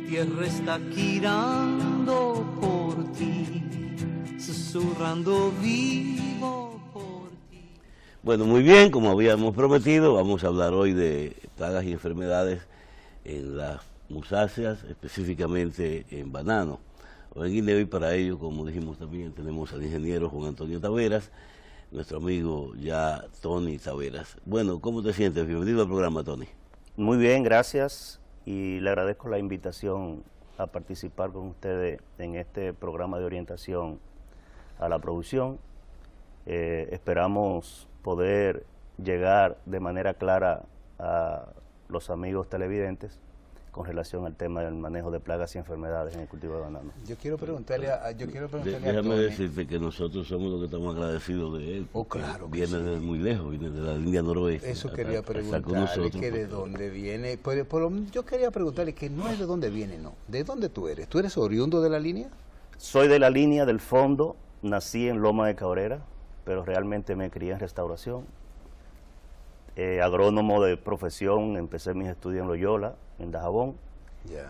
tierra está girando por ti, susurrando vivo por ti. Bueno, muy bien, como habíamos prometido, vamos a hablar hoy de plagas y enfermedades en las musáceas, específicamente en banano o en guineo, y para ello, como dijimos también, tenemos al ingeniero Juan Antonio Taveras, nuestro amigo ya Tony Taveras. Bueno, ¿cómo te sientes? Bienvenido al programa, Tony. Muy bien, gracias, y le agradezco la invitación a participar con ustedes en este programa de orientación a la producción. Esperamos poder llegar de manera clara a los amigos televidentes con relación al tema del manejo de plagas y enfermedades en el cultivo de banano. Yo quiero preguntarle a Déjame Tony. decirte que nosotros somos los que estamos agradecidos de él. Oh, claro que viene sí. de muy lejos, viene de la línea noroeste. Eso Hasta- quería hasta con preguntarle, nosotros, que de porque- dónde viene. Yo quería preguntarle que no es de dónde viene, no. ¿De dónde tú eres? ¿Tú eres oriundo de la línea? Soy de la línea del fondo, nací en Loma de Cabrera, pero realmente me crié en restauración. Agrónomo de profesión, empecé mis estudios en Loyola, en Dajabón,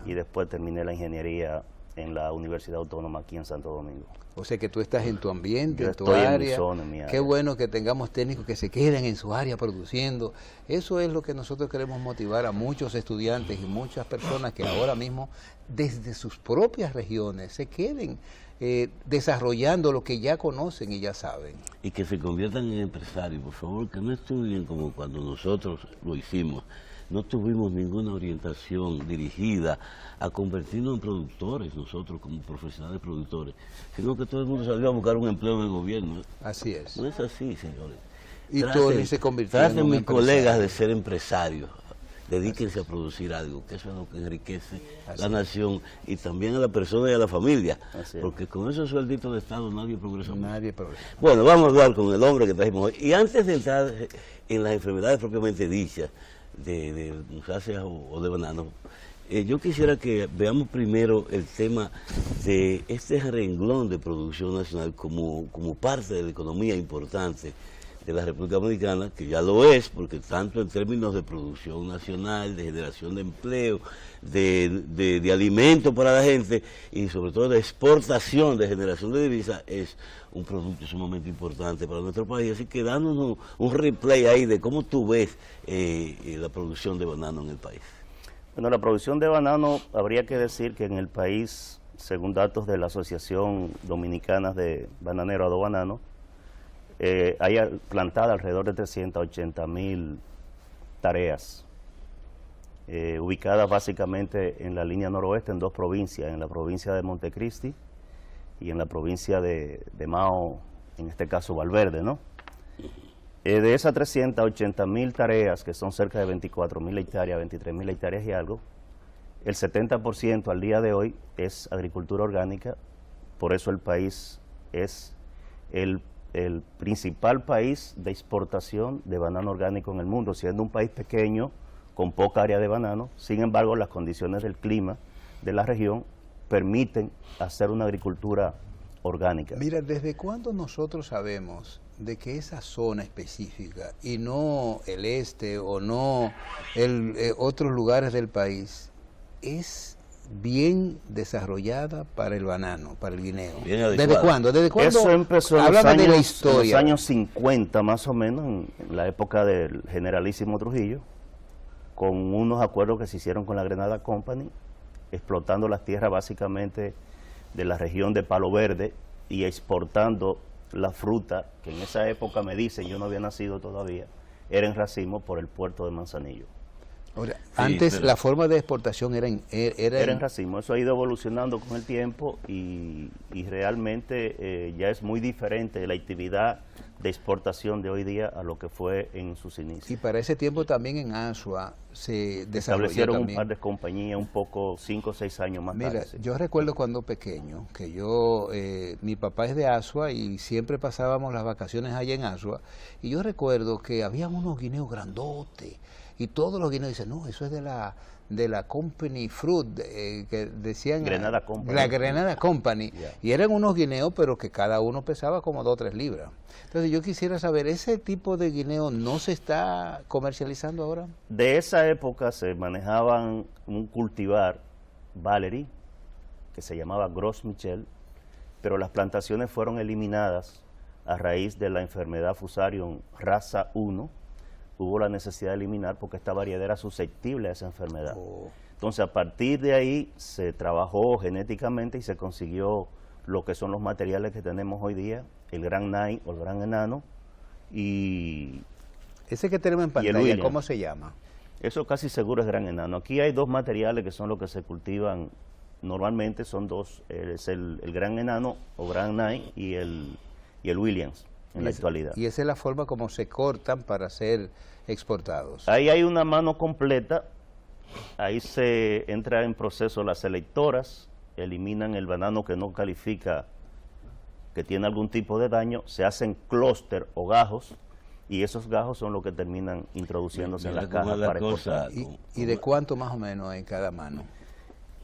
y después terminé la ingeniería en la Universidad Autónoma aquí en Santo Domingo. O sea que tú estás en tu ambiente, Yo en tu estoy en mi área. zona, en mi Qué área. bueno que tengamos técnicos que se queden en su área produciendo. Eso es lo que nosotros queremos motivar a muchos estudiantes y muchas personas que ahora mismo desde sus propias regiones se queden desarrollando lo que ya conocen y ya saben. Y que se conviertan en empresarios, por favor, que no estudien como cuando nosotros lo hicimos. No tuvimos ninguna orientación dirigida a convertirnos en productores, nosotros como profesionales productores, sino que todo el mundo salió a buscar un empleo en el gobierno. Así es. No es así, señores. Y Tony se convirtió en traten un mis empresario. colegas de ser empresarios. Dedíquense a producir algo, que eso es lo que enriquece la nación y también a la persona y a la familia, Así es. porque con esos suelditos de Estado nadie progresa mucho. Nadie progresa. Bueno, vamos a hablar con el hombre que trajimos hoy. Y antes de entrar en las enfermedades propiamente dichas, de musáceas o de banano, yo quisiera que veamos primero el tema de este renglón de producción nacional como parte de la economía importante de la República Dominicana, que ya lo es, porque tanto en términos de producción nacional, de generación de empleo, de alimento para la gente y sobre todo de exportación, de generación de divisas, es un producto sumamente importante para nuestro país. Así que danos un replay ahí de cómo tú ves la producción de banano en el país. Bueno, la producción de banano, habría que decir que en el país, según datos de la Asociación Dominicana de Bananeros a Banano, hay plantada alrededor de 380.000 tareas, ubicadas básicamente en la línea noroeste en dos provincias, en la provincia de Montecristi y en la provincia de Mao, en este caso Valverde, ¿no? De esas 380.000 tareas, que son cerca de 24.000 hectáreas, 23.000 hectáreas y algo, el 70% al día de hoy es agricultura orgánica. Por eso el país es el principal país de exportación de banano orgánico en el mundo, siendo un país pequeño, con poca área de banano. Sin embargo, las condiciones del clima de la región permiten hacer una agricultura orgánica. Mira, ¿desde cuándo nosotros sabemos de que esa zona específica y no el este o no otros lugares del país es bien desarrollada para el banano, para el guineo? Bien adecuada. ¿Desde cuándo? ¿Desde cuándo? Eso empezó en Háblame de la en historia. los años 50 más o menos, en la época del generalísimo Trujillo, con unos acuerdos que se hicieron con la Grenada Company, explotando las tierras básicamente de la región de Palo Verde y exportando la fruta, que en esa época me dicen, yo no había nacido todavía, era en racimo por el puerto de Manzanillo. Ahora, antes pero- la forma de exportación era Era en racimo. Eso ha ido evolucionando con el tiempo y realmente ya es muy diferente la actividad de exportación de hoy día a lo que fue en sus inicios. y para ese tiempo también en Asua se desarrolló Establecieron un también. par de compañías un poco 5 o 6 años más Mira, tarde. Sí. yo recuerdo cuando pequeño, que mi papá es de Asua y siempre pasábamos las vacaciones allá en Asua, y yo recuerdo que había unos guineos grandotes, y todos los guineos dicen, no, eso es de la Company Fruit, que decían... Grenada Company. La Grenada Company, Yeah. y eran unos guineos, pero que cada uno pesaba como 2 o 3 libras. Entonces yo quisiera saber, ¿ese tipo de guineo no se está comercializando ahora? De esa época se manejaban un cultivar Valerie, que se llamaba Gros Michel, pero las plantaciones fueron eliminadas a raíz de la enfermedad Fusarium raza 1. Hubo la necesidad de eliminar porque esta variedad era susceptible a esa enfermedad. Entonces, a partir de ahí se trabajó genéticamente y se consiguió lo que son los materiales que tenemos hoy día, el Gran Nai o el Gran Enano, y Ese que tenemos en pantalla, William. ¿cómo se llama? eso casi seguro es Gran Enano. Aquí hay dos materiales que son los que se cultivan normalmente, son dos, es el Gran Enano o Gran Nai y el Williams en la actualidad. Y esa es la forma como se cortan para ser exportados. Ahí hay una mano completa, ahí se entra en proceso las selectoras, eliminan el banano que no califica, que tiene algún tipo de daño, se hacen clúster o gajos, y esos gajos son los que terminan introduciéndose en las Mira cómo cajas es la para cosa. exportar. ¿Y de cuánto más o menos en cada mano?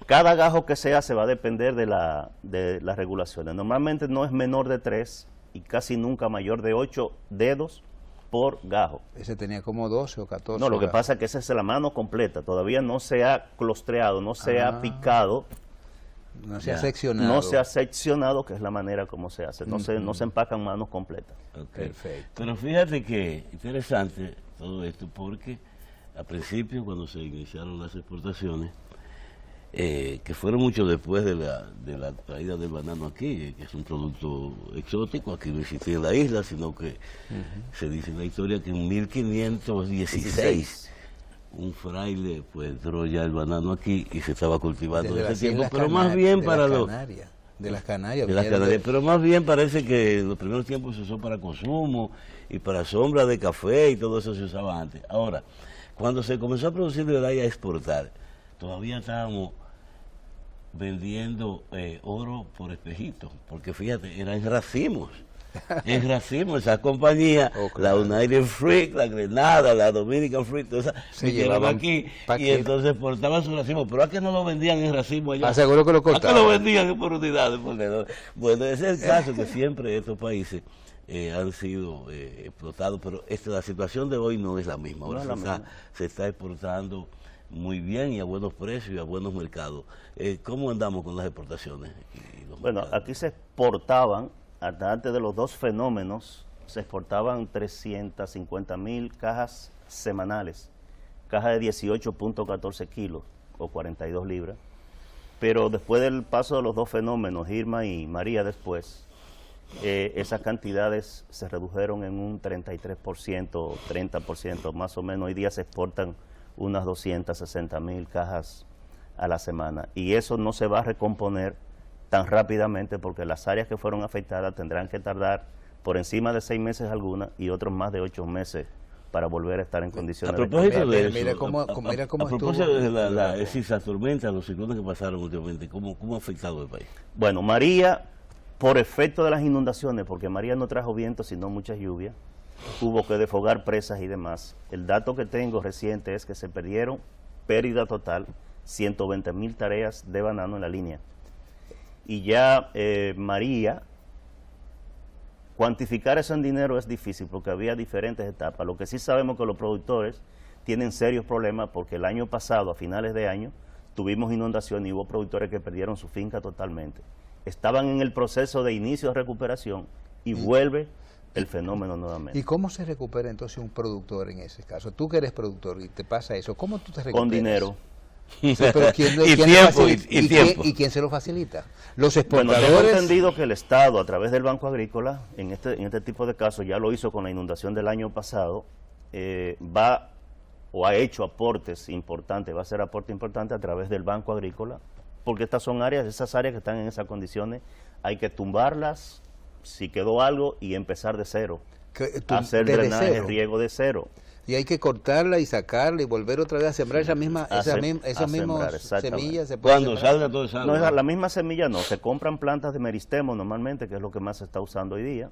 Cada gajo que se hace va a depender de las regulaciones. Normalmente no es menor de 3 y casi nunca mayor de 8 dedos por gajo. Ese tenía como 12 o 14. No, lo que gajos. pasa es que esa es la mano completa, todavía no se ha clostreado, no se ha picado, No se ha Ya. seccionado. no se ha seccionado, que es la manera como se hace, no se empacan manos completas. Ok. Perfecto. Pero fíjate que interesante todo esto, porque al principio, cuando se iniciaron las exportaciones, que fueron mucho después de la traída del banano aquí, que es un producto exótico, aquí no existía en la isla, sino que se dice en la historia que en 1516 un fraile pues entró ya el banano aquí y se estaba cultivando Desde en las ese tiempo, Islas pero más Canarias, bien de para las los... Canarias, de las Canarias. De las vinieron Canarias, pero más bien parece que en los primeros tiempos se usó para consumo y para sombra de café y todo eso se usaba antes. Ahora, cuando se comenzó a producir de verdad y a exportar, todavía estábamos vendiendo oro por espejitos, porque fíjate, era en racimos. En racimos, esa compañía, Oh, claro. la United Fruit, la Grenada, la Dominican Fruit, todas esas, Se vinieron llevaban aquí y paquetes. entonces exportaban sus racimos, pero ¿a qué no lo vendían en racimos allá? Aseguro que lo ¿A qué cortaban. lo vendían por unidades? Porque no? Bueno, ese es el caso que siempre estos países han sido explotados, pero la situación de hoy no es la misma. Ahora No es la misma. se está exportando muy bien y a buenos precios y a buenos mercados. ¿Cómo andamos con las exportaciones? Y los Bueno, mercados? aquí se exportaban, hasta antes de los dos fenómenos, se exportaban 350.000 cajas semanales, cajas de 18.14 kilos o 42 libras, pero después del paso de los dos fenómenos, Irma y María después, esas cantidades se redujeron en un 33%, 30% más o menos. Hoy día se exportan unas 260.000 cajas a la semana, y eso no se va a recomponer tan rápidamente porque las áreas que fueron afectadas tendrán que tardar por encima de 6 meses algunas y otros más de 8 meses para volver a estar en condiciones A propósito Mira, de mira eso, cómo- mira cómo a propósito estuvo. de esas tormentas, los ciclones que pasaron últimamente, ¿cómo ha afectado el país? Bueno, María, por efecto de las inundaciones, porque María no trajo viento sino mucha lluvia, hubo que desfogar presas y demás. El dato que tengo reciente es que se perdieron, pérdida total, 120.000 tareas de banano en la línea. Y ya María, cuantificar eso en dinero es difícil porque había diferentes etapas. Lo que sí sabemos que los productores tienen serios problemas porque el año pasado, a finales de año, tuvimos inundación y hubo productores que perdieron su finca totalmente. Estaban en el proceso de inicio de recuperación y vuelve el fenómeno nuevamente. ¿Y cómo se recupera entonces un productor en ese caso? Tú que eres productor y te pasa eso, ¿cómo tú te recuperas? Con dinero. Sí, pero ¿quién, Y quién tiempo, lo facilita? y tiempo. ¿Y quién se lo facilita? Los Bueno, tengo exportadores. entendido que el Estado, a través del Banco Agrícola, en este tipo de casos, ya lo hizo con la inundación del año pasado, va o ha hecho aportes importantes, va a hacer aporte importante a través del Banco Agrícola, porque estas son áreas, esas áreas que están en esas condiciones, hay que tumbarlas, si quedó algo, y empezar de cero, hacer desde drenaje, cero. riego de cero. Y hay que cortarla y sacarla y volver otra vez a sembrar esas mismas A esas sembrar, mismas exactamente. semillas. Se pueden Cuando sembrar. salga todo eso. No es la misma semilla, no, se compran plantas de meristemo normalmente, que es lo que más se está usando hoy día,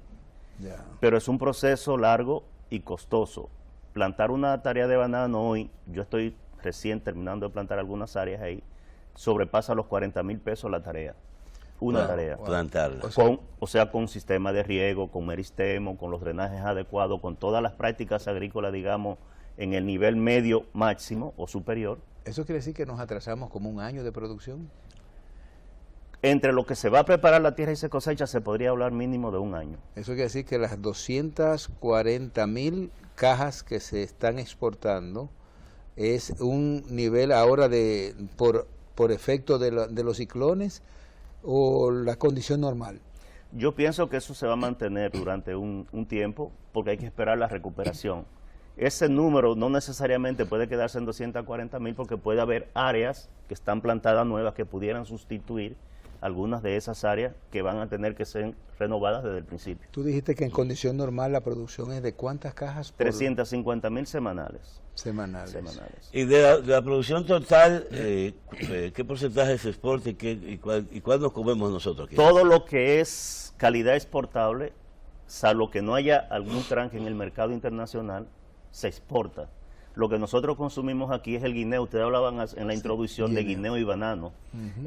Ya. pero es un proceso largo y costoso. Plantar una tarea de banano hoy, yo estoy recién terminando de plantar algunas áreas ahí, sobrepasa los 40.000 pesos la tarea, una tarea. Plantarla. O sea, con sistema de riego, con meristemo, con los drenajes adecuados, con todas las prácticas agrícolas, digamos, en el nivel medio máximo o superior, ¿Eso quiere decir que nos atrasamos como un año de producción? Entre lo que se va a preparar la tierra y se cosecha, se podría hablar mínimo de un año. Eso quiere decir que las 240.000 cajas que se están exportando es un nivel ahora de por efecto de los ciclones o la condición normal. Yo pienso que eso se va a mantener durante un tiempo porque hay que esperar la recuperación. Ese número no necesariamente puede quedarse en 240.000 porque puede haber áreas que están plantadas nuevas que pudieran sustituir algunas de esas áreas que van a tener que ser renovadas desde el principio. Tú dijiste que en condición normal la producción es de ¿cuántas cajas? 350.000 semanales. Semanales. Y de la producción total, ¿qué porcentaje se exporta y cuál nos comemos nosotros aquí? Todo lo que es calidad exportable, salvo que no haya algún tranque en el mercado internacional, se exporta. Lo que nosotros consumimos aquí es el guineo. Ustedes hablaban en la introducción de guineo y banano.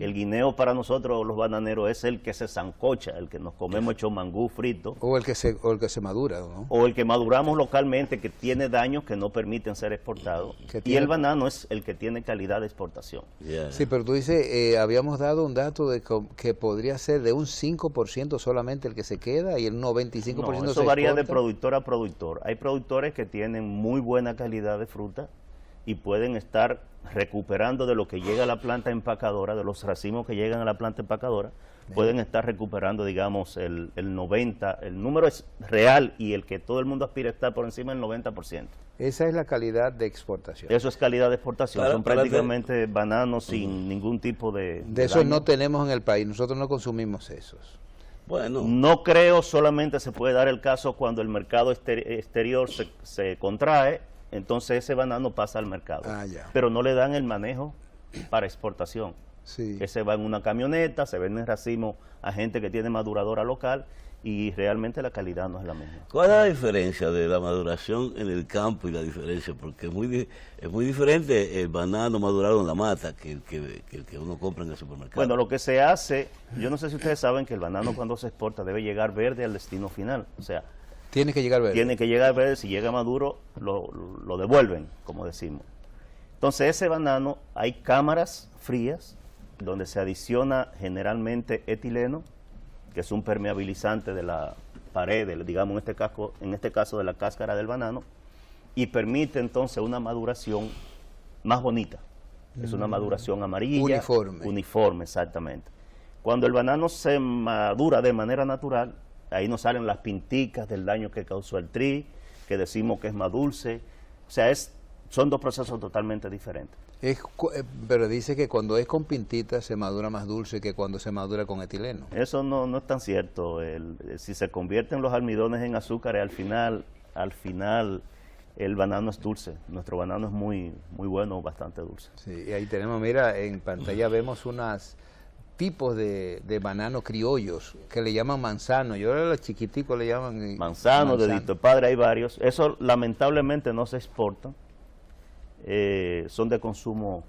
El guineo para nosotros, los bananeros, es el que se sancocha, el que nos comemos hecho mangú frito. O el que se madura, ¿no? O el que maduramos localmente, que tiene daños que no permiten ser exportados. Y el banano es el que tiene calidad de exportación. Yeah. Sí, pero tú dices, habíamos dado un dato de que podría ser de un 5% solamente el que se queda y el 95% No, se eso varía de exporta. productor a productor. Hay productores que tienen muy buena calidad de fruta y pueden estar recuperando de lo que llega a la planta empacadora, de los racimos que llegan a la planta empacadora, pueden estar recuperando, digamos, el 90%, el número es real y el que todo el mundo aspira a estar por encima del 90%. Esa es la calidad de exportación. Eso es calidad de exportación, son para prácticamente bananos sin ningún tipo de esos daño. no tenemos en el país, nosotros no consumimos esos. Bueno, No creo, solamente se puede dar el caso cuando el mercado exterior se contrae, entonces ese banano pasa al mercado. Ah, ya. Pero no le dan el manejo para exportación. Sí. Ese va en una camioneta, se vende en racimo a gente que tiene maduradora local y realmente la calidad no es la misma. ¿cuál es la diferencia de la maduración en el campo y la diferencia? Porque es muy diferente el banano madurado en la mata que el que uno compra en el supermercado. Bueno, lo que se hace, yo no sé si ustedes saben que el banano cuando se exporta debe llegar verde al destino final. O sea, Tiene que llegar verde. tiene que llegar verde, si llega maduro lo devuelven, como decimos. Entonces ese banano, hay cámaras frías donde se adiciona generalmente etileno, que es un permeabilizante de la pared, digamos en este caso de la cáscara del banano, y permite entonces una maduración más bonita. Es una maduración amarilla. Uniforme, exactamente. Cuando el banano se madura de manera natural, ahí nos salen las pinticas del daño que causó el tri, que decimos que es más dulce. O sea, son dos procesos totalmente diferentes. Pero dice que cuando es con pintitas se madura más dulce que cuando se madura con etileno. Eso no es tan cierto. Si se convierten los almidones en azúcares, al final el banano es dulce. Nuestro banano es muy bueno, bastante dulce. Sí, y ahí tenemos, mira, en pantalla vemos unos tipos de banano criollos que le llaman manzano. Yo a los chiquiticos le llaman manzano, dedito padre, hay varios. Eso lamentablemente no se exporta. Son de consumo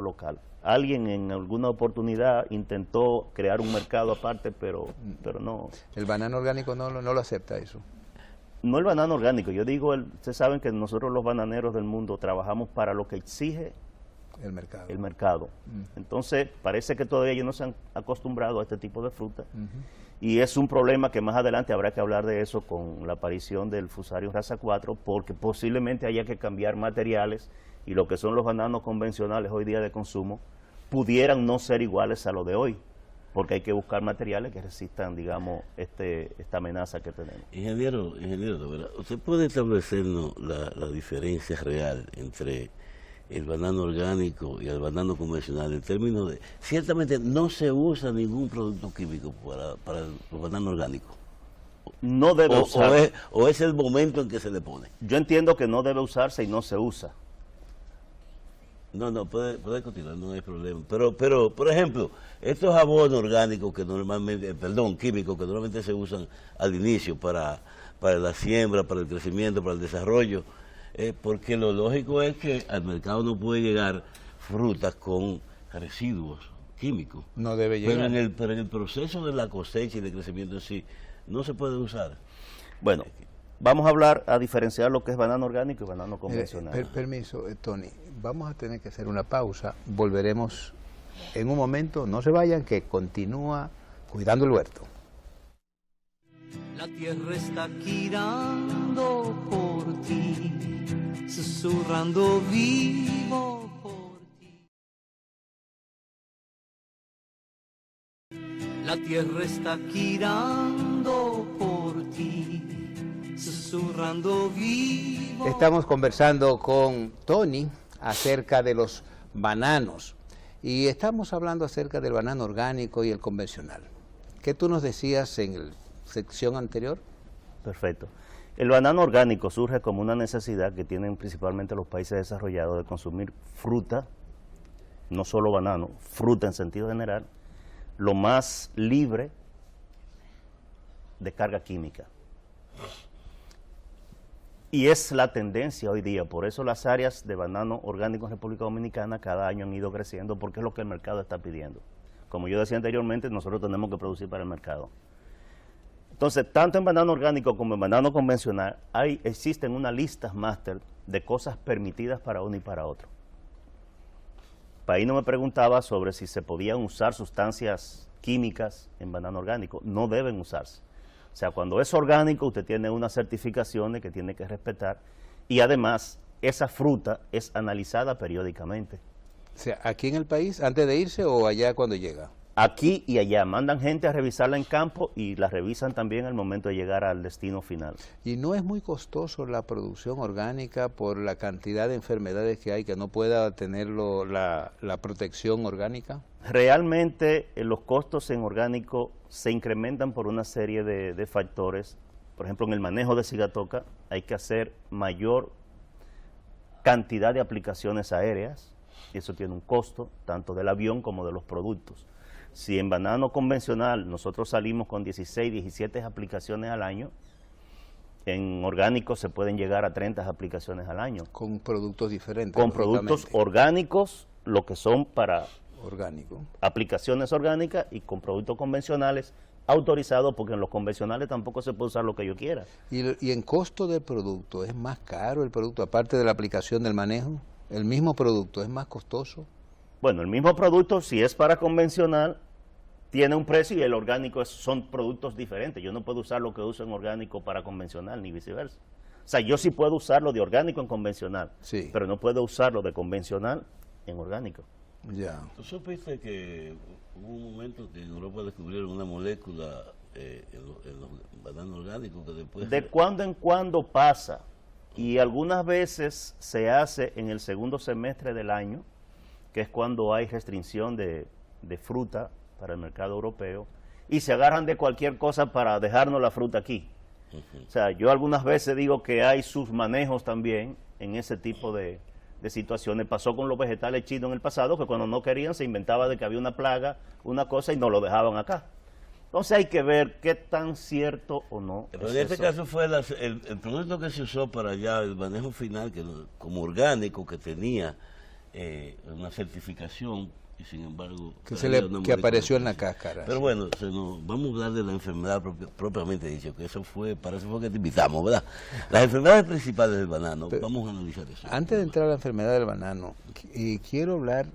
local. Alguien en alguna oportunidad intentó crear un mercado aparte, pero no. El banano orgánico no lo acepta eso. No el banano orgánico, yo digo, ustedes saben que nosotros los bananeros del mundo trabajamos para lo que exige el mercado. Entonces parece que todavía ellos no se han acostumbrado a este tipo de fruta. Y es un problema que más adelante habrá que hablar de eso con la aparición del Fusarium raza 4, porque posiblemente haya que cambiar materiales y lo que son los bananos convencionales hoy día de consumo pudieran no ser iguales a lo de hoy, porque hay que buscar materiales que resistan, digamos, esta amenaza que tenemos. Ingeniero, ¿verdad? ¿Usted puede establecernos la diferencia real entre el banano orgánico y el banano convencional en términos de, ciertamente no se usa ningún producto químico para el banano orgánico? No debe usarse. ¿O es el momento en que se le pone? Yo entiendo que no debe usarse y no se usa. No, puede continuar, no hay problema. Pero, por ejemplo, estos abonos orgánicos que normalmente, químicos que normalmente se usan al inicio para la siembra, para el crecimiento, para el desarrollo, porque lo lógico es que al mercado no puede llegar frutas con residuos químicos. No debe llegar. Pero en el proceso de la cosecha y de crecimiento en sí, no se puede usar. Bueno, vamos a hablar, a diferenciar lo que es banano orgánico y banano convencional. Permiso, Tony, vamos a tener que hacer una pausa, volveremos en un momento, no se vayan, que continúa Cuidando el Huerto. La tierra está girando por ti, susurrando vivo por ti. La tierra está girando por ti, susurrando vivo. Estamos conversando con Tony acerca de los bananos y estamos hablando acerca del banano orgánico y el convencional. ¿Qué tú nos decías en la sección anterior? Perfecto. El banano orgánico surge como una necesidad que tienen principalmente los países desarrollados de consumir fruta, no solo banano, fruta en sentido general, lo más libre de carga química. Y es la tendencia hoy día, por eso las áreas de banano orgánico en República Dominicana cada año han ido creciendo, porque es lo que el mercado está pidiendo. Como yo decía anteriormente, nosotros tenemos que producir para el mercado. Entonces, tanto en banano orgánico como en banano convencional, existen unas listas máster de cosas permitidas para uno y para otro. Paino me preguntaba sobre si se podían usar sustancias químicas en banano orgánico. No deben usarse. O sea, cuando es orgánico, usted tiene unas certificaciones que tiene que respetar y además esa fruta es analizada periódicamente. O sea, ¿aquí en el país, antes de irse o allá cuando llega? Aquí y allá, mandan gente a revisarla en campo y la revisan también al momento de llegar al destino final. ¿Y no es muy costoso la producción orgánica por la cantidad de enfermedades que hay que no pueda tenerlo la protección orgánica? Realmente los costos en orgánico se incrementan por una serie de factores. Por ejemplo, en el manejo de cigatoca hay que hacer mayor cantidad de aplicaciones aéreas y eso tiene un costo tanto del avión como de los productos. Si en banano convencional nosotros salimos con 16, 17 aplicaciones al año, en orgánico se pueden llegar a 30 aplicaciones al año. Con productos diferentes. Con productos orgánicos, lo que son para orgánico, aplicaciones orgánicas, y con productos convencionales autorizados, porque en los convencionales tampoco se puede usar lo que yo quiera. ¿Y en costo de producto es más caro el producto, aparte de la aplicación del manejo? ¿El mismo producto es más costoso? Bueno, el mismo producto, si es para convencional, tiene un precio y el orgánico son productos diferentes. Yo no puedo usar lo que uso en orgánico para convencional, ni viceversa. O sea, yo sí puedo usarlo de orgánico en convencional, sí, pero no puedo usarlo de convencional en orgánico. Ya. ¿Tú supiste que hubo un momento que en Europa descubrieron una molécula en los bananos orgánicos que después... De cuando en cuando pasa, y algunas veces se hace en el segundo semestre del año, que es cuando hay restricción de fruta para el mercado europeo, y se agarran de cualquier cosa para dejarnos la fruta aquí. O sea, yo algunas veces digo que hay sus manejos también en ese tipo de situaciones. Pasó con los vegetales chinos en el pasado, que cuando no querían se inventaba de que había una plaga, una cosa, y no lo dejaban acá. Entonces hay que ver qué tan cierto o no. Pero en este caso fue el producto que se usó para allá, el manejo final, que como orgánico, que tenía una certificación, y sin embargo que apareció en la cáscara. Pero bueno, vamos a hablar de la enfermedad propiamente dicho, que eso fue, para eso fue que te invitamos, ¿verdad? Las enfermedades principales del banano, vamos a analizar eso. Antes de entrar a la enfermedad del banano, quiero hablar,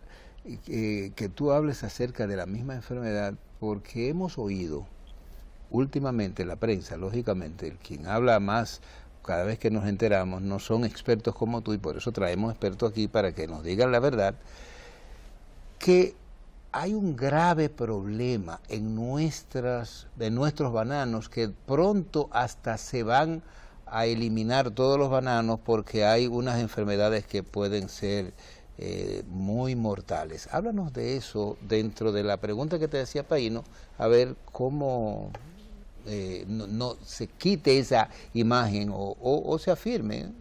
que tú hables acerca de la misma enfermedad, porque hemos oído últimamente en la prensa, lógicamente, quien habla más cada vez que nos enteramos no son expertos como tú, y por eso traemos expertos aquí para que nos digan la verdad, que hay un grave problema en nuestros bananos, que pronto hasta se van a eliminar todos los bananos porque hay unas enfermedades que pueden ser muy mortales. Háblanos de eso dentro de la pregunta que te decía Paino, a ver cómo no se quite esa imagen o se afirme,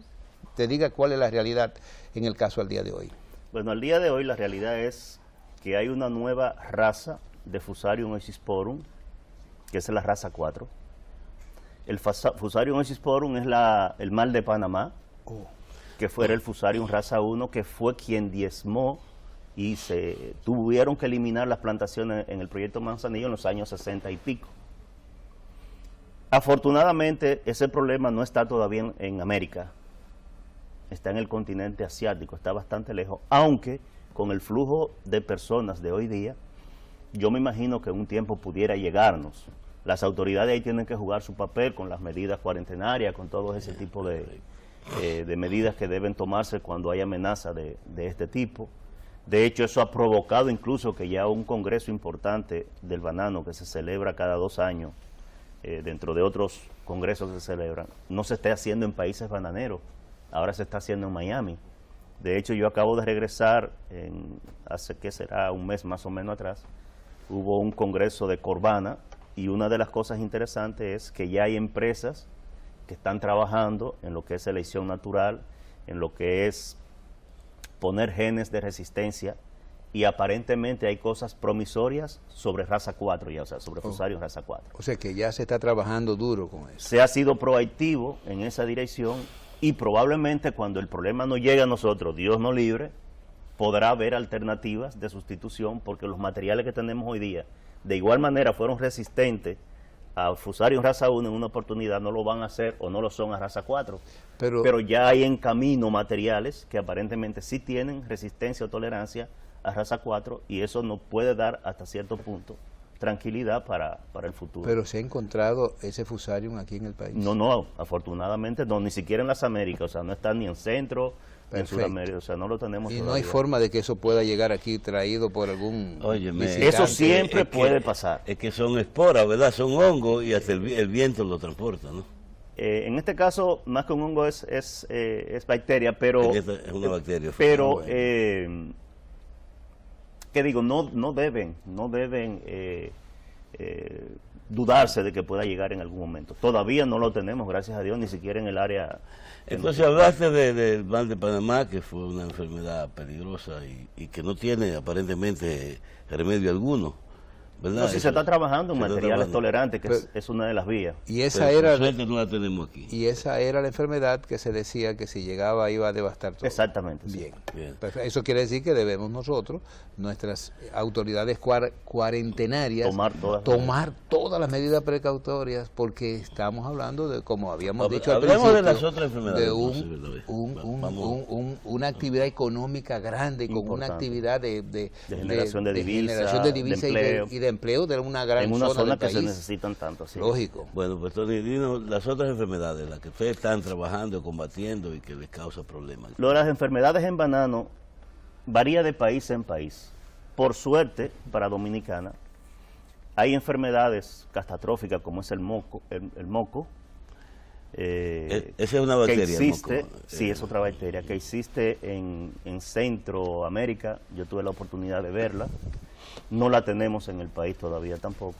te diga cuál es la realidad en el caso al día de hoy. Bueno, al día de hoy la realidad es que hay una nueva raza de Fusarium oxysporum, que es la raza 4. El Fusarium oxysporum es el mal de Panamá, que fue el Fusarium raza 1, que fue quien diezmó y se tuvieron que eliminar las plantaciones en el proyecto Manzanillo en los años 60 y pico. Afortunadamente, ese problema no está todavía en América, está en el continente asiático, está bastante lejos, aunque con el flujo de personas de hoy día, yo me imagino que en un tiempo pudiera llegarnos. Las autoridades ahí tienen que jugar su papel con las medidas cuarentenarias, con todo ese tipo de medidas que deben tomarse cuando hay amenaza de este tipo. De hecho, eso ha provocado incluso que ya un congreso importante del banano que se celebra cada 2 años, dentro de otros congresos que se celebran, no se esté haciendo en países bananeros, ahora se está haciendo en Miami. De hecho, yo acabo de regresar, hace que será un mes más o menos atrás, hubo un congreso de Corbana, y una de las cosas interesantes es que ya hay empresas que están trabajando en lo que es selección natural, en lo que es poner genes de resistencia, y aparentemente hay cosas promisorias sobre raza 4 ya, o sea, sobre fusarios raza 4. O sea que ya se está trabajando duro con eso. Se ha sido proactivo en esa dirección y probablemente cuando el problema no llegue a nosotros, Dios nos libre, podrá haber alternativas de sustitución porque los materiales que tenemos hoy día de igual manera fueron resistentes a fusarios raza 1 en una oportunidad, no lo van a hacer o no lo son a raza 4. Pero ya hay en camino materiales que aparentemente sí tienen resistencia o tolerancia a raza 4 y eso nos puede dar hasta cierto punto tranquilidad para el futuro. ¿Pero se ha encontrado ese fusarium aquí en el país? No, afortunadamente no, ni siquiera en las Américas, o sea, no está ni en Centro, ni en Sudamérica, o sea, no lo tenemos y todavía. No hay forma de que eso pueda llegar aquí traído por algún visitante. Eso siempre puede pasar. Es que son esporas, ¿verdad? Son hongos y hasta el viento lo transporta, ¿no? En este caso, más que un hongo es bacteria, pero... Es una bacteria. Pero, ¿qué digo? No deben dudarse de que pueda llegar en algún momento. Todavía no lo tenemos, gracias a Dios, ni siquiera en el área... Entonces hablaste del mal de Panamá, que fue una enfermedad peligrosa y que no tiene aparentemente remedio alguno, ¿verdad? No, si se está trabajando en materiales tolerantes, que es una de las vías. Y esa era no la tenemos aquí. Y esa era la enfermedad que se decía que si llegaba iba a devastar todo. Exactamente. Bien. Bien. Eso quiere decir que debemos nosotros, nuestras autoridades cuarentenarias, tomar todas las medidas precautorias, porque estamos hablando de, como habíamos dicho al principio, de las otras enfermedades, de una actividad económica grande, con una actividad de generación de divisas, y de empleo de una gran en una zona del que país. se necesitan tanto. Sí. Lógico. Bueno, pues Tony, dinos las otras enfermedades, las que ustedes están trabajando, combatiendo y que les causa problemas. Lo de las enfermedades en banano varía de país en país. Por suerte, para Dominicana, hay enfermedades catastróficas como es el moco. Esa es una bacteria. Que existe, moco. Sí, es otra bacteria, que existe en Centroamérica. Yo tuve la oportunidad de verla. No la tenemos en el país todavía tampoco.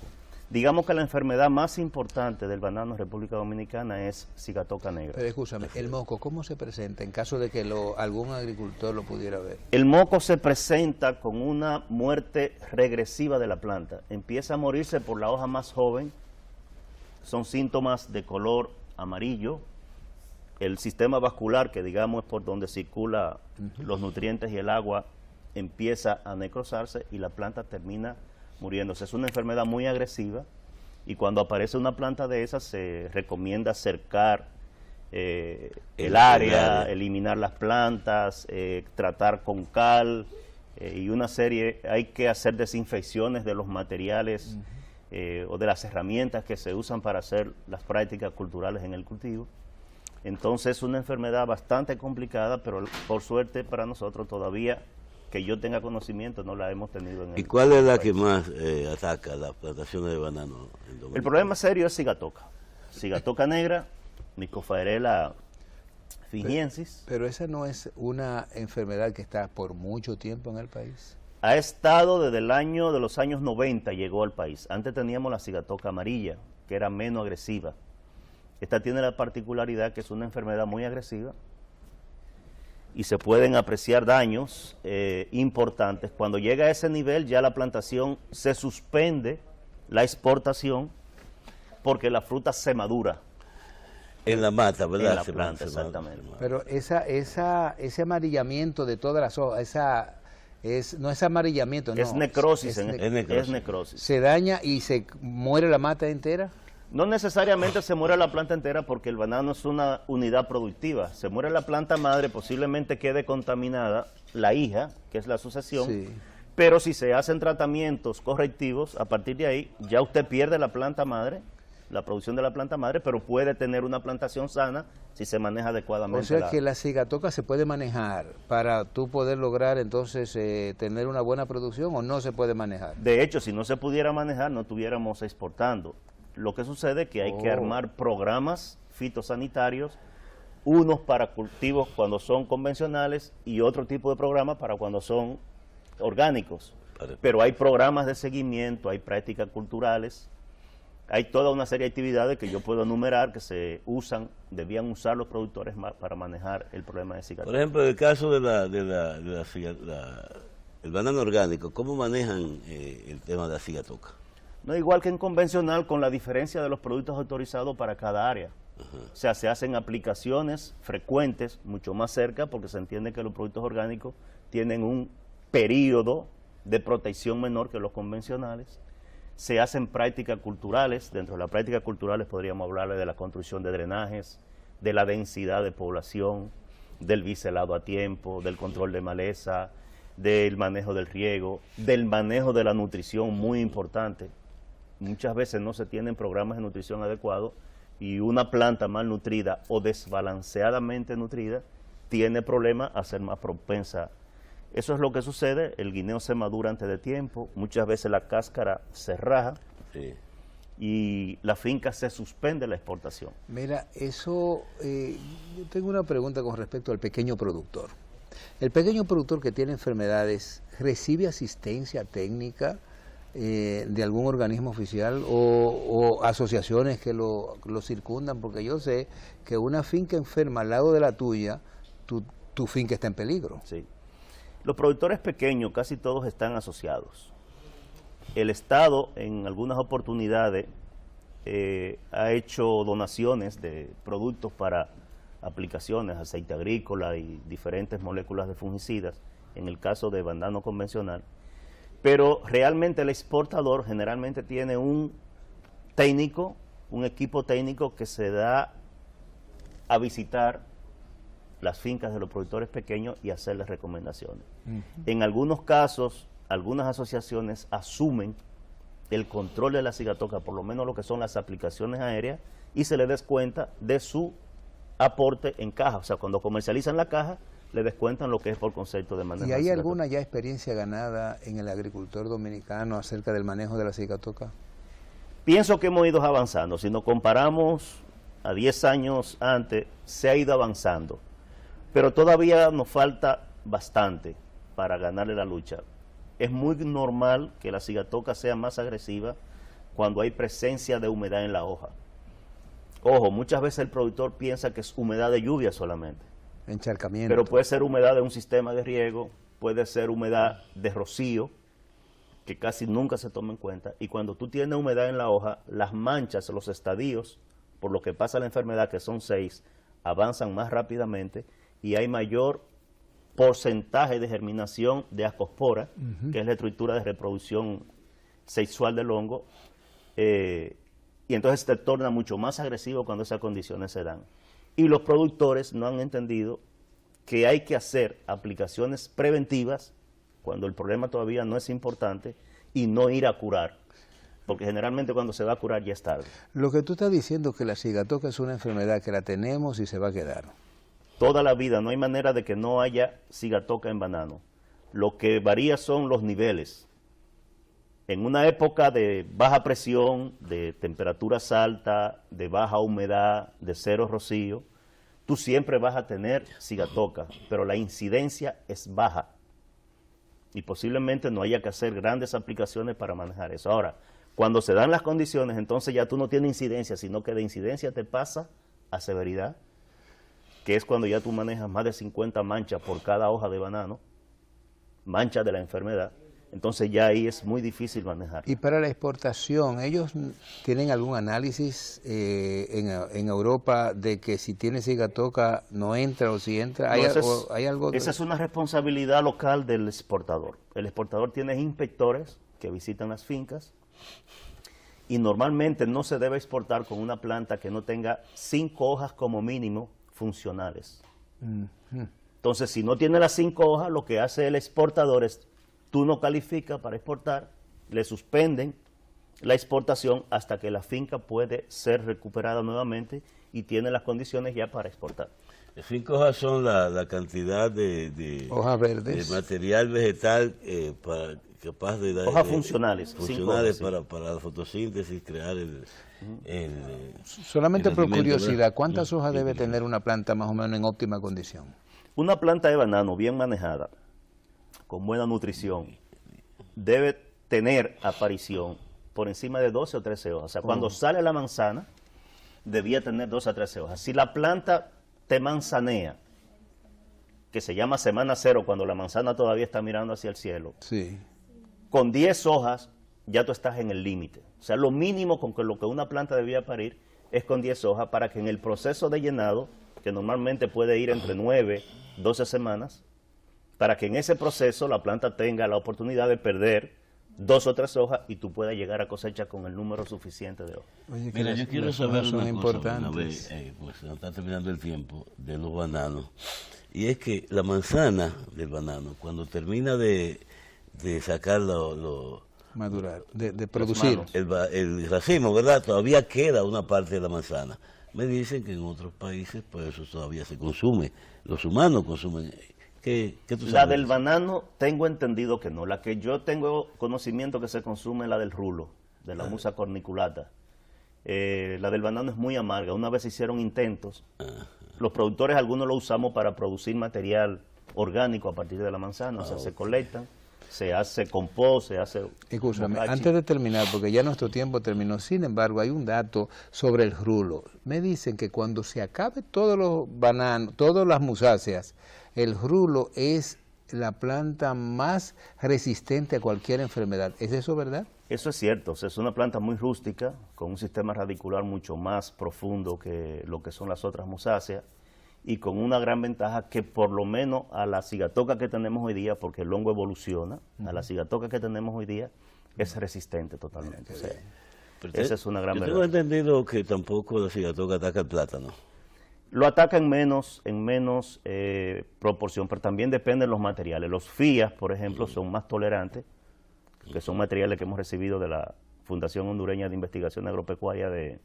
Digamos que la enfermedad más importante del banano en República Dominicana es cigatoca negra. Pero escúchame, el moco, ¿cómo se presenta en caso de que algún agricultor lo pudiera ver? El moco se presenta con una muerte regresiva de la planta. Empieza a morirse por la hoja más joven. Son síntomas de color amarillo. El sistema vascular, que digamos es por donde circula los nutrientes y el agua, empieza a necrosarse y la planta termina muriéndose. Es una enfermedad muy agresiva y cuando aparece una planta de esas se recomienda cercar el área, eliminar las plantas, tratar con cal y una serie, hay que hacer desinfecciones de los materiales o de las herramientas que se usan para hacer las prácticas culturales en el cultivo. Entonces es una enfermedad bastante complicada, pero por suerte para nosotros todavía, que yo tenga conocimiento, no la hemos tenido en el país. ¿Y cuál es la que más ataca las plantaciones de banano en Dominicana? El problema serio es cigatoca negra, Mycophylla fingiensis. Pero esa no es una enfermedad que está por mucho tiempo en el país. Ha estado desde los años 90, llegó al país. Antes teníamos la cigatoca amarilla, que era menos agresiva. Esta tiene la particularidad que es una enfermedad muy agresiva y se pueden apreciar daños importantes. Cuando llega a ese nivel ya la plantación se suspende la exportación porque la fruta se madura. En la mata, ¿verdad? En la planta, exactamente. Pero ese amarillamiento de todas las hojas, no es amarillamiento, no. Es necrosis, es necrosis. ¿Se daña y se muere la mata entera? No necesariamente se muere la planta entera porque el banano es una unidad productiva. Se muere la planta madre, posiblemente quede contaminada la hija, que es la sucesión, Sí. pero si se hacen tratamientos correctivos, a partir de ahí ya usted pierde la planta madre, la producción de la planta madre, pero puede tener una plantación sana si se maneja adecuadamente. O sea que la cigatoca se puede manejar para tú poder lograr entonces tener una buena producción, o no se puede manejar. De hecho, si no se pudiera manejar, no estuviéramos exportando. Lo que sucede es que hay que armar programas fitosanitarios, unos para cultivos cuando son convencionales y otro tipo de programas para cuando son orgánicos. Pero hay programas de seguimiento, hay prácticas culturales, hay toda una serie de actividades que yo puedo enumerar que se usan, debían usar los productores para manejar el problema de cigatoca. Por ejemplo, en el caso de el banano orgánico, ¿cómo manejan el tema de la cigatoca? No, igual que en convencional, con la diferencia de los productos autorizados para cada área. O sea, se hacen aplicaciones frecuentes, mucho más cerca, porque se entiende que los productos orgánicos tienen un periodo de protección menor que los convencionales. Se hacen prácticas culturales. Dentro de las prácticas culturales podríamos hablarle de la construcción de drenajes, de la densidad de población, del biselado a tiempo, del control de maleza, del manejo del riego, del manejo de la nutrición, muy importante. Muchas veces no se tienen programas de nutrición adecuados y una planta mal nutrida o desbalanceadamente nutrida tiene problemas a ser más propensa. Eso es lo que sucede, el guineo se madura antes de tiempo, muchas veces la cáscara se raja y la finca se suspende la exportación. Mira, eso, yo tengo una pregunta con respecto al pequeño productor. El pequeño productor que tiene enfermedades, ¿recibe asistencia técnica de algún organismo oficial o asociaciones que lo circundan? Porque yo sé que una finca enferma al lado de la tuya, tu finca está en peligro. Sí. Los productores pequeños casi todos están asociados. El Estado en algunas oportunidades ha hecho donaciones de productos para aplicaciones, aceite agrícola y diferentes moléculas de fungicidas, en el caso de banano convencional. Pero realmente el exportador generalmente tiene un técnico, un equipo técnico que se da a visitar las fincas de los productores pequeños y hacerles recomendaciones. En algunos casos, algunas asociaciones asumen el control de la cigatoca, por lo menos lo que son las aplicaciones aéreas, y se les descuenta de su aporte en caja. O sea, cuando comercializan la caja, le descuentan lo que es por concepto de manejo. ¿Y hay alguna ya experiencia ganada en el agricultor dominicano acerca del manejo de la cigatoca? Pienso que hemos ido avanzando. Si nos comparamos a 10 años antes, se ha ido avanzando. Pero todavía nos falta bastante para ganarle la lucha. Es muy normal que la cigatoca sea más agresiva cuando hay presencia de humedad en la hoja. Ojo, muchas veces el productor piensa que es humedad de lluvia solamente. Encharcamiento. Pero puede ser humedad de un sistema de riego, puede ser humedad de rocío, que casi nunca se toma en cuenta. Y cuando tú tienes humedad en la hoja, las manchas, los estadios, por lo que pasa la enfermedad, que son 6, avanzan más rápidamente y hay mayor porcentaje de germinación de ascospora, que es la estructura de reproducción sexual del hongo, y entonces te torna mucho más agresivo cuando esas condiciones se dan. Y los productores no han entendido que hay que hacer aplicaciones preventivas cuando el problema todavía no es importante y no ir a curar, porque generalmente cuando se va a curar ya es tarde. Lo que tú estás diciendo es que la cigatoca es una enfermedad que la tenemos y se va a quedar. Toda la vida, no hay manera de que no haya cigatoca en banano. Lo que varía son los niveles. En una época de baja presión, de temperaturas altas, de baja humedad, de cero rocío, tú siempre vas a tener cigatoca, pero la incidencia es baja. Y posiblemente no haya que hacer grandes aplicaciones para manejar eso. Ahora, cuando se dan las condiciones, entonces ya tú no tienes incidencia, sino que de incidencia te pasa a severidad, que es cuando ya tú manejas más de 50 manchas por cada hoja de banano, manchas de la enfermedad. Entonces ya ahí es muy difícil manejar. Y para la exportación, ¿ellos tienen algún análisis en Europa de que si tiene cigatoca no entra o si entra? ¿Hay algo? Esa es una responsabilidad local del exportador. El exportador tiene inspectores que visitan las fincas y normalmente no se debe exportar con una planta que no tenga 5 hojas como mínimo funcionales. Entonces, si no tiene las 5 hojas, lo que hace el exportador es, tú no calificas para exportar, le suspenden la exportación hasta que la finca puede ser recuperada nuevamente y tiene las condiciones ya para exportar. 5 hojas son la cantidad de hojas verdes, de material vegetal capaz de dar hojas funcionales, funcionales hojas, sí. para la fotosíntesis, crear el solamente el por alimento, curiosidad, ¿verdad? ¿cuántas hojas debe tener una planta más o menos en óptima condición? Una planta de banano bien manejada, con buena nutrición, debe tener aparición por encima de 12 o 13 hojas. O sea, cuando sale la manzana, debía tener 12 a 13 hojas. Si la planta te manzanea, que se llama semana cero, cuando la manzana todavía está mirando hacia el cielo, Sí. con 10 hojas ya tú estás en el límite. O sea, lo mínimo con que lo que una planta debía parir es con 10 hojas para que en el proceso de llenado, que normalmente puede ir entre 9, 12 semanas, para que en ese proceso la planta tenga la oportunidad de perder 2 o 3 hojas y tú puedas llegar a cosecha con el número suficiente de hojas. Oye, que Mira, las- yo quiero las saber hojas son una cosa, importantes. Bernabé, pues nos está terminando el tiempo de los bananos, y es que la manzana del banano, cuando termina de sacar Madurar, de producir. manos. el racimo, ¿verdad? Todavía queda una parte de la manzana. Me dicen que en otros países, pues eso todavía se consume. Los humanos consumen. ¿Qué tú sabes? La del banano tengo entendido que no. La que yo tengo conocimiento que se consume es la del rulo, de la musa corniculata. La del banano es muy amarga. Una vez se hicieron intentos. Los productores, algunos lo usamos para producir material orgánico a partir de la manzana. O sea, se colectan, se hace compost, se hace... Escúchame, bocachi. antes de terminar, porque ya nuestro tiempo terminó, sin embargo, hay un dato sobre el rulo. Me dicen que cuando se acabe todos los bananos, todas las musáceas, el rulo es la planta más resistente a cualquier enfermedad. ¿Es eso verdad? Eso es cierto, o sea, es una planta muy rústica, con un sistema radicular mucho más profundo que lo que son las otras musáceas, y con una gran ventaja que por lo menos a la cigatoca que tenemos hoy día, porque el hongo evoluciona, a la cigatoca que tenemos hoy día es resistente totalmente. O sea, esa es una gran Yo tengo verdad. entendido que tampoco la cigatoca ataca el plátano. Lo ataca en menos proporción, pero también depende de los materiales. Los FIAs, por ejemplo, son más tolerantes, que son materiales que hemos recibido de la Fundación Hondureña de Investigación Agropecuaria de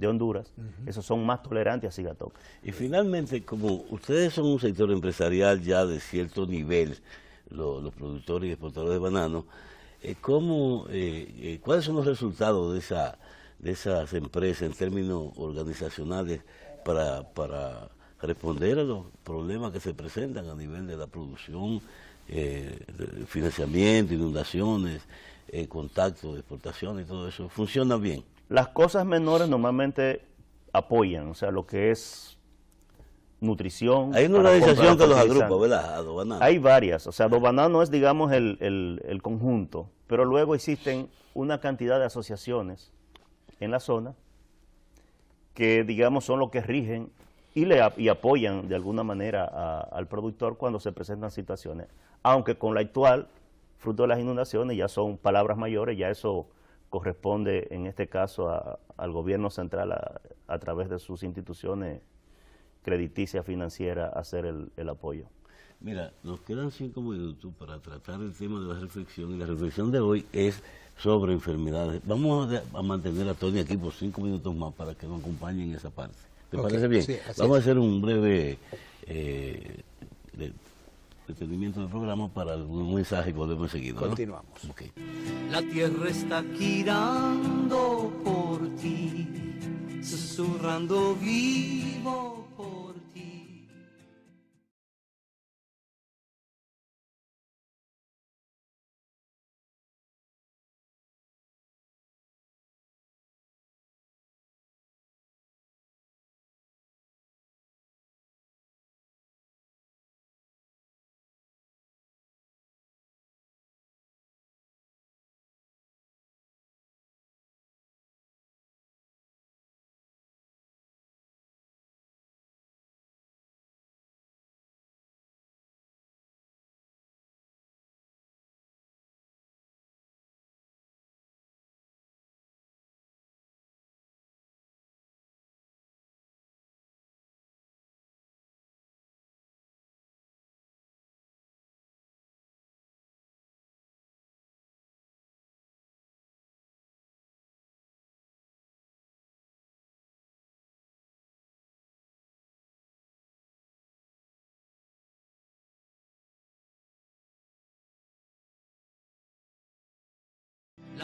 Honduras. Esos son más tolerantes a cigatoca. Y finalmente, como ustedes son un sector empresarial ya de cierto nivel, los productores y exportadores de bananos, ¿cuáles son los resultados de esas empresas en términos organizacionales para responder a los problemas que se presentan a nivel de la producción, de financiamiento, inundaciones, contacto de exportación y todo eso? ¿Funciona bien? Las cosas menores normalmente apoyan, o sea, lo que es nutrición. Hay una para organización comprar que los fertilizantes. agrupa, ¿verdad? A los bananos. Hay varias, o sea, Dobanano es, digamos, el conjunto, pero luego existen una cantidad de asociaciones en la zona que, digamos, son los que rigen y apoyan de alguna manera al productor cuando se presentan situaciones. Aunque con la actual, fruto de las inundaciones, ya son palabras mayores, ya eso corresponde en este caso al gobierno central a través de sus instituciones crediticias, financieras, hacer el apoyo. Mira, nos quedan 5 minutos para tratar el tema de la reflexión, y la reflexión de hoy es sobre enfermedades. Vamos a mantener a Tony aquí por 5 minutos más para que nos acompañe en esa parte. ¿Te parece bien? Sí, así Vamos a es. hacer un breve detenimiento del programa para algún mensaje y volvemos enseguida, ¿no? Continuamos. Ok. La tierra está girando por ti, susurrando vivo.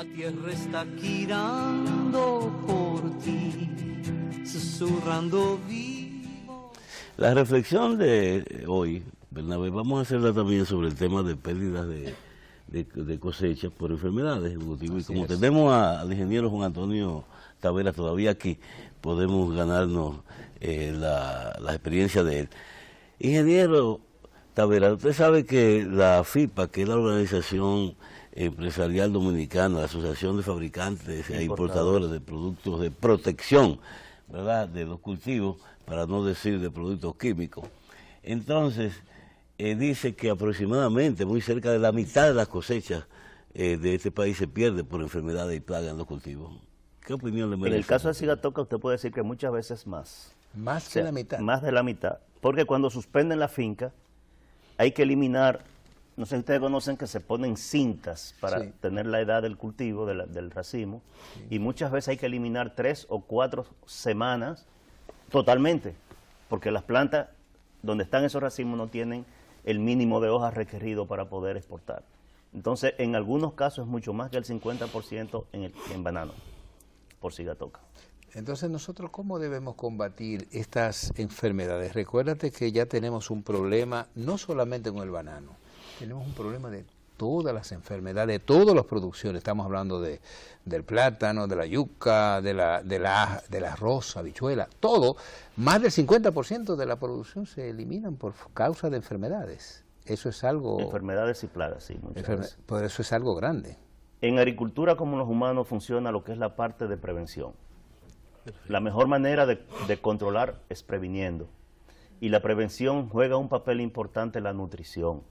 La tierra está girando por ti, susurrando vivo. La reflexión de hoy, Bernabé, vamos a hacerla también sobre el tema de pérdidas de cosechas por enfermedades. Y como tenemos al ingeniero Juan Antonio Tavera todavía aquí, podemos ganarnos la experiencia de él. Ingeniero Tavera, usted sabe que la FIPA, que es la Organización Empresarial Dominicana, la Asociación de Fabricantes e Importadores de Productos de Protección, ¿verdad?, de los cultivos, para no decir de productos químicos. Entonces, dice que aproximadamente muy cerca de la mitad de las cosechas de este país se pierde por enfermedades y plagas en los cultivos. ¿Qué opinión le merece? En el caso de Sigatoca usted puede decir que muchas veces más. Más que la mitad. Más de la mitad, porque cuando suspenden la finca hay que eliminar, no sé si ustedes conocen que se ponen cintas para tener la edad del cultivo, del racimo, y muchas veces hay que eliminar 3 o 4 semanas totalmente, porque las plantas donde están esos racimos no tienen el mínimo de hojas requerido para poder exportar. Entonces, en algunos casos es mucho más que el 50% en banano, por Sigatoca. Entonces, nosotros, ¿cómo debemos combatir estas enfermedades? Recuérdate que ya tenemos un problema, no solamente con el banano, tenemos un problema de todas las enfermedades, de todas las producciones. Estamos hablando del plátano, de la yuca, del arroz, habichuela, todo. Más del 50% de la producción se eliminan por causa de enfermedades. Eso es algo... Enfermedades y plagas, sí, muchas veces. Por eso es algo grande. En agricultura, como en los humanos, funciona lo que es la parte de prevención. La mejor manera de controlar es previniendo. Y la prevención juega un papel importante en la nutrición.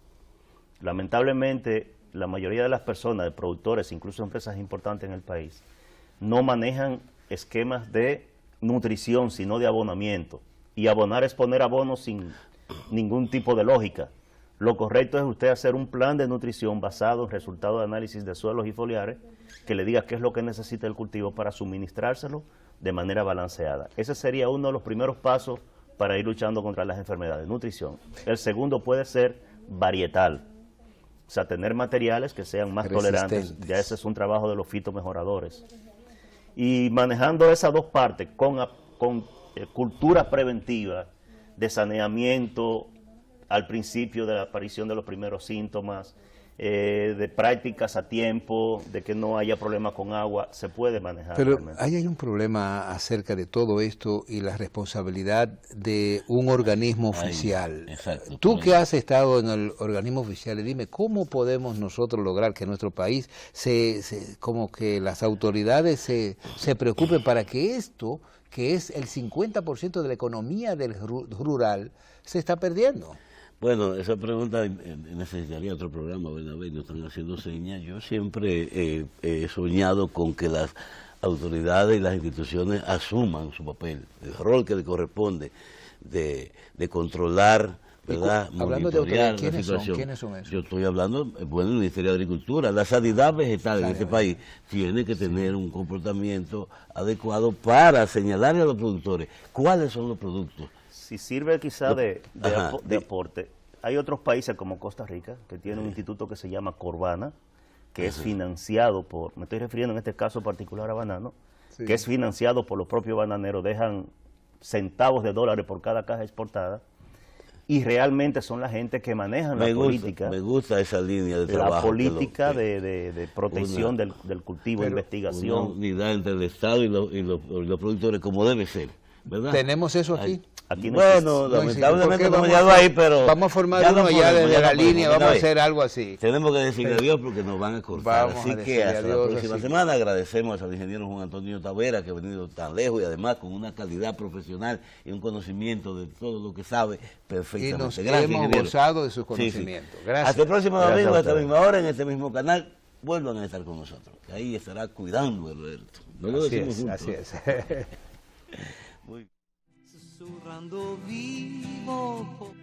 Lamentablemente, la mayoría de las personas, de productores, incluso empresas importantes en el país, no manejan esquemas de nutrición, sino de abonamiento. Y abonar es poner abono sin ningún tipo de lógica. Lo correcto es usted hacer un plan de nutrición basado en resultados de análisis de suelos y foliares que le diga qué es lo que necesita el cultivo para suministrárselo de manera balanceada. Ese sería uno de los primeros pasos para ir luchando contra las enfermedades, nutrición. El segundo puede ser varietal, o sea, tener materiales que sean más tolerantes. Ya ese es un trabajo de los fitomejoradores. Y manejando esas dos partes con cultura preventiva de saneamiento al principio de la aparición de los primeros síntomas, de prácticas a tiempo, de que no haya problemas con agua, se puede manejar. Pero realmente. hay un problema acerca de todo esto y la responsabilidad de un organismo oficial. Exacto. Tú que has estado en el organismo oficial, dime, ¿cómo podemos nosotros lograr que nuestro país, como que las autoridades se preocupen para que esto, que es el 50% de la economía del rural, se está perdiendo? Bueno, esa pregunta necesitaría otro programa, Bernabé, nos están haciendo señas. Yo siempre he soñado con que las autoridades y las instituciones asuman su papel, el rol que le corresponde de controlar, ¿verdad?, monitorear la situación. ¿Quiénes son esos? Yo estoy hablando, bueno, el Ministerio de Agricultura. La sanidad vegetal en este país tiene que tener un comportamiento adecuado para señalarle a los productores cuáles son los productos. Si sirve quizá de aporte, hay otros países como Costa Rica que tienen un instituto que se llama Corbana, que es financiado por, me estoy refiriendo en este caso particular a banano, que es financiado por los propios bananeros, dejan centavos de dólares por cada caja exportada, y realmente son la gente que manejan la política. Me gusta esa línea de trabajo. La política de protección del cultivo, investigación. Una unidad entre el Estado y los productores, como debe ser, ¿verdad? ¿Tenemos eso aquí? Aquí bueno, lamentablemente no me llevo ahí, pero... Vamos a formar uno ya desde la línea, vamos a hacer algo así. Tenemos que decirle adiós porque nos van a cortar. Así que hasta la próxima semana. Agradecemos al ingeniero Juan Antonio Tavera, que ha venido tan lejos y además con una calidad profesional y un conocimiento de todo lo que sabe perfectamente. Y nos gracias, hemos gozado de sus conocimientos. Gracias. Hasta el próximo domingo, a esta misma hora, en este mismo canal. Vuelvan a estar con nosotros, que ahí estará cuidando Alberto. No lo decimos juntos. Así es. Muy bien. Susurrando vivo,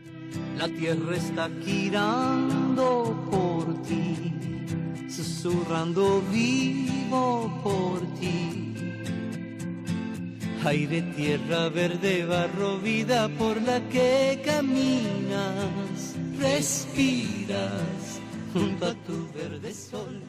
la tierra está girando por ti, susurrando vivo por ti. Aire, tierra, verde, barro, vida por la que caminas, respiras junto a tu verde sol.